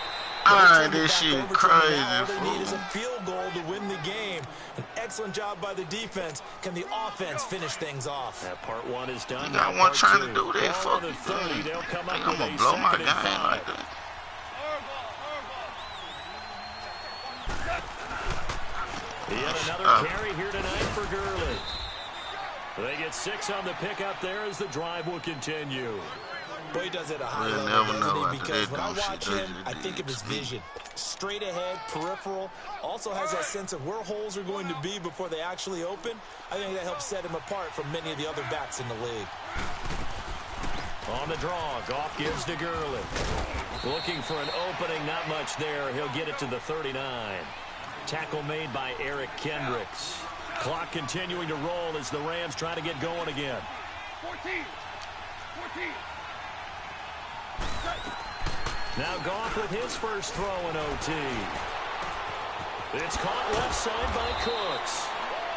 Alright, this shit crazy. All they need is a field goal to win the game. An excellent job by the defense. Can the offense finish things off? That part 1 is done. I wasn't trying to do that fucking thing. I'm gonna blow my game like that. Yet another carry here tonight for Gurley. They get 6 on the pickup there as the drive will continue. Boy, he does it at a high We'll level, never know doesn't he? Because when I after that watch dumb him, shit I they think of his did to me. vision. Straight ahead, peripheral, also has that sense of where holes are going to be before they actually open. I think that helps set him apart from many of the other backs in the league. On the draw, Goff gives to Gurley. Looking for an opening, not much there. He'll get it to the 39. Tackle made by Eric Kendricks. Clock continuing to roll as the Rams try to get going again. 14. Now Goff with his first throw in OT. It's caught left side by Cooks.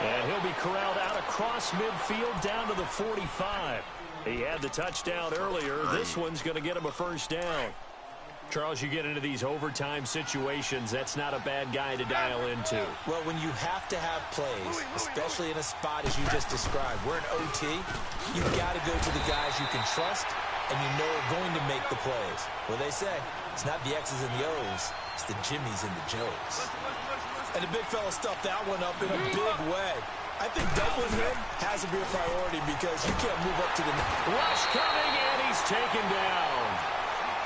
And he'll be corralled out across midfield down to the 45. He had the touchdown earlier. This one's going to get him a first down. Charles, you get into these overtime situations, that's not a bad guy to dial into. Well, when you have to have plays, especially in a spot as you just described, we're in OT, you've got to go to the guys you can trust and you know are going to make the plays. Well, they say, it's not the X's and the O's, it's the Jimmies and the Joes. And the big fella stuffed that one up in a big way. I think doubling him has to be a priority because you can't move up to the... Rush coming, and he's taken down.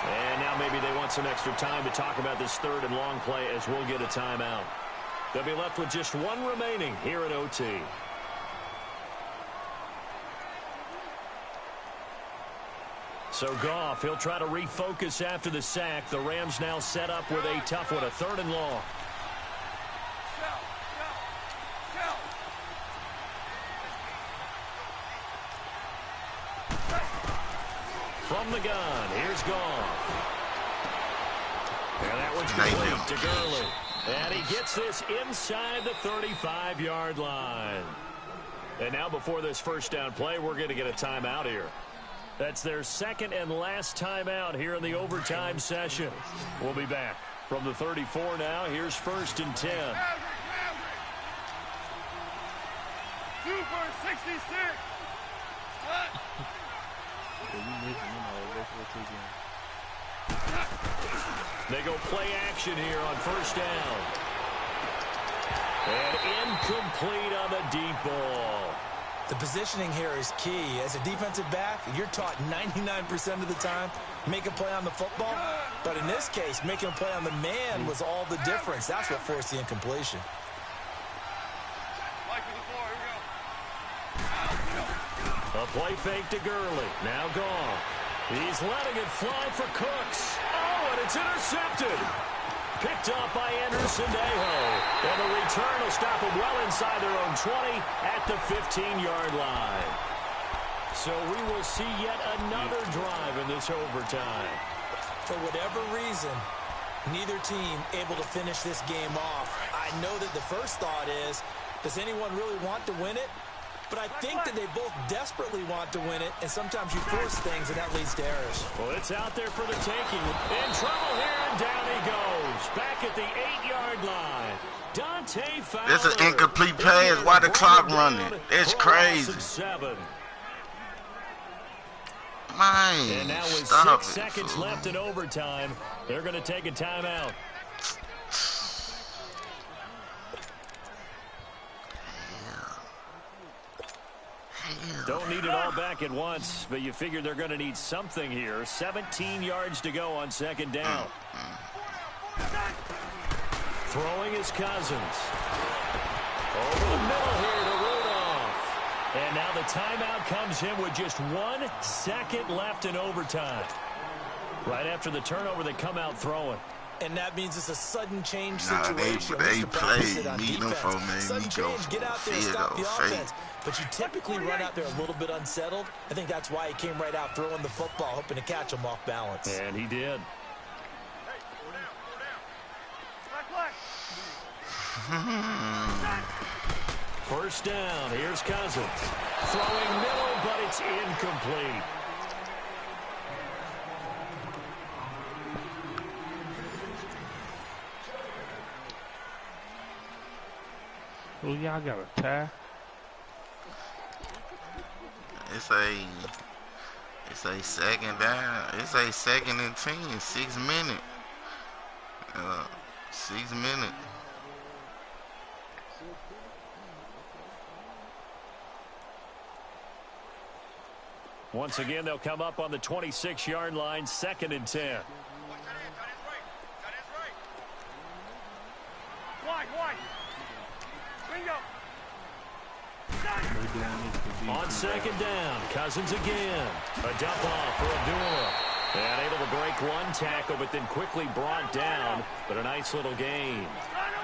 And now maybe they want some extra time to talk about this third and long play as we'll get a timeout. They'll be left with just one remaining here in OT. So Goff, he'll try to refocus after the sack. The Rams now set up with a tough one, a third and long. From the gun, here's Goff. And that one's complete to Gurley. And he gets this inside the 35-yard line. And now before this first down play, we're going to get a timeout here. That's their second and last timeout here in the overtime session. We'll be back from the 34 now. Here's 1st and 10. 2 for 66. They go play action here on first down. And incomplete on the deep ball. The positioning here is key. As a defensive back, you're taught 99% of the time, make a play on the football. But in this case, making a play on the man was all the difference. That's what forced the incompletion. A play fake to Gurley. Now gone. He's letting it fly for Cooks. Oh, and it's intercepted. Picked up by Anderson-Dejo. And the return will stop him well inside their own 20 at the 15-yard line. So we will see yet another drive in this overtime. For whatever reason, neither team able to finish this game off. I know that the first thought is, does anyone really want to win it? But I think that they both desperately want to win it, and sometimes you force things, and that leads to errors. Well, it's out there for the taking. In trouble here, and down he goes. Back at the 8-yard line. Dante Fowler. That's an incomplete pass. Why the clock running? It's crazy. Man, and now with stop 6 it, seconds fool. left in overtime, they're going to take a timeout. Don't need it all back at once, but you figure they're going to need something here. 17 yards to go on second down. Throwing is Cousins. Over the middle here to Rudolph. And now the timeout comes in with just 1 second left in overtime. Right after the turnover, they come out throwing. And that means it's a sudden change Nah, situation. they played on meeting them defense. for me. Sudden change, get out there, stop the offense. But you typically run out there a little bit unsettled. I think that's why he came right out throwing the football, hoping to catch him off balance. And he did. First down, here's Cousins. Throwing middle, but it's incomplete. Oh, y'all got a tie? It's a second down. It's a 2nd and 10. 6 minutes. 6 minutes. Once again, they'll come up on the 26-yard line, 2nd and 10. Wide. Bingo. On 2nd down, Cousins again. A dump off for Abdullah. And able to break one tackle, but then quickly brought down. But a nice little gain.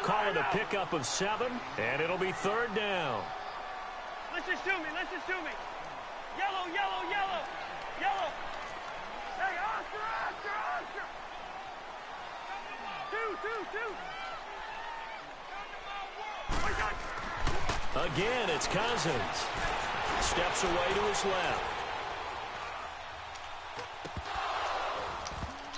Call it a pickup of 7, and it'll be 3rd down. Listen to me. Yellow. Hey, Oscar. 2. Again, it's Cousins. Steps away to his left.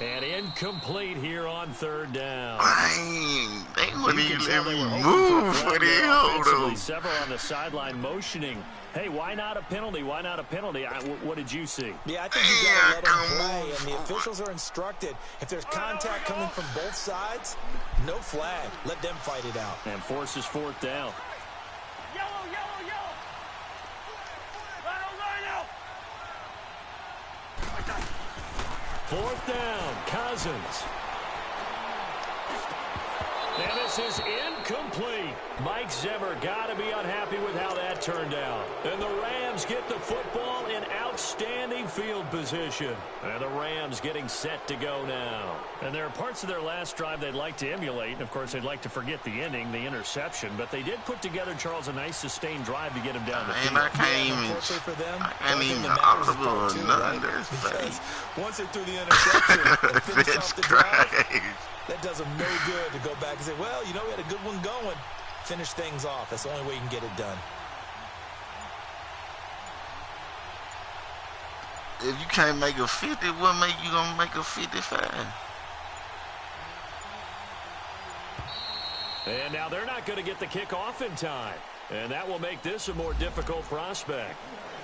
And incomplete here on 3rd down. Dang, they wouldn't even let me move for the hold. Several on the sideline motioning. Hey, why not a penalty? What did you see? Yeah, I think you got to let them play, and the officials are instructed. If there's contact coming from both sides, no flag. Let them fight it out. And forces 4th down. Yellow. Rhino. 4th down, Cousins. And this is incomplete. Mike Zimmer got to be unhappy with how that turned out. And the Rams get the football in outstanding field position. And the Rams getting set to go now. And there are parts of their last drive they'd like to emulate. And, of course, they'd like to forget the ending, the interception. But they did put together, Charles, a nice sustained drive to get him down the field. I can't even audible or nothing. Because once they threw the interception and finished off the drive, that does them no good to go back and say, well, you know, we had a good one going. Finish things off. That's the only way you can get it done. If you can't make a 50, what make you gonna make a 55? And now they're not going to get the kickoff in time. And that will make this a more difficult prospect.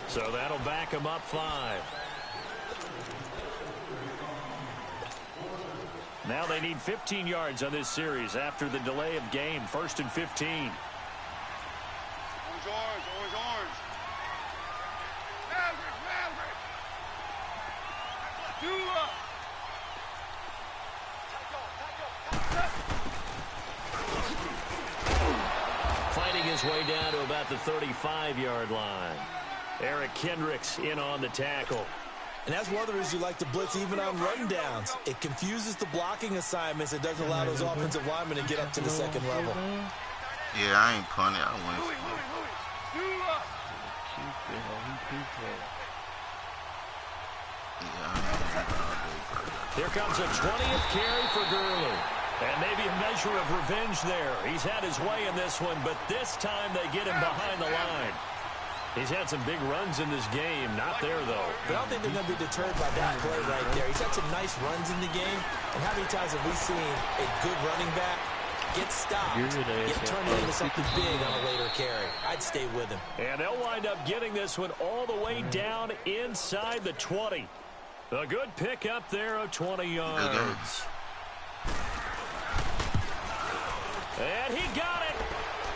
So that'll back them up 5. Now they need 15 yards on this series after the delay of game. 1st and 15. Orange. Maverick. 2 up. Fighting his way down to about the 35-yard line. Eric Kendricks in on the tackle. And that's one of the reasons you like to blitz even on rundowns. It confuses the blocking assignments. It doesn't allow those offensive linemen to get up to the 2nd level. Yeah, I ain't punting. I went. Here comes a 20th carry for Gurley. And maybe a measure of revenge there. He's had his way in this one, but this time they get him behind the line. He's had some big runs in this game. Not there, though. But I don't think they're going to be deterred by that play right there. He's had some nice runs in the game. And how many times have we seen a good running back get stopped, get turned into something big on a later carry? I'd stay with him. And they'll wind up getting this one all the way down inside the 20. A good pickup there of 20 yards. And he got it.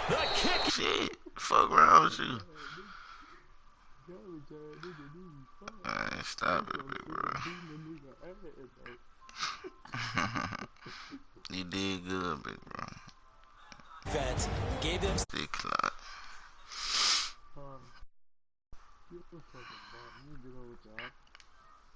The kick. Shit, fuck around with you. Man, stop it, big bro. You did good, big bro. Fence gave them stick clock.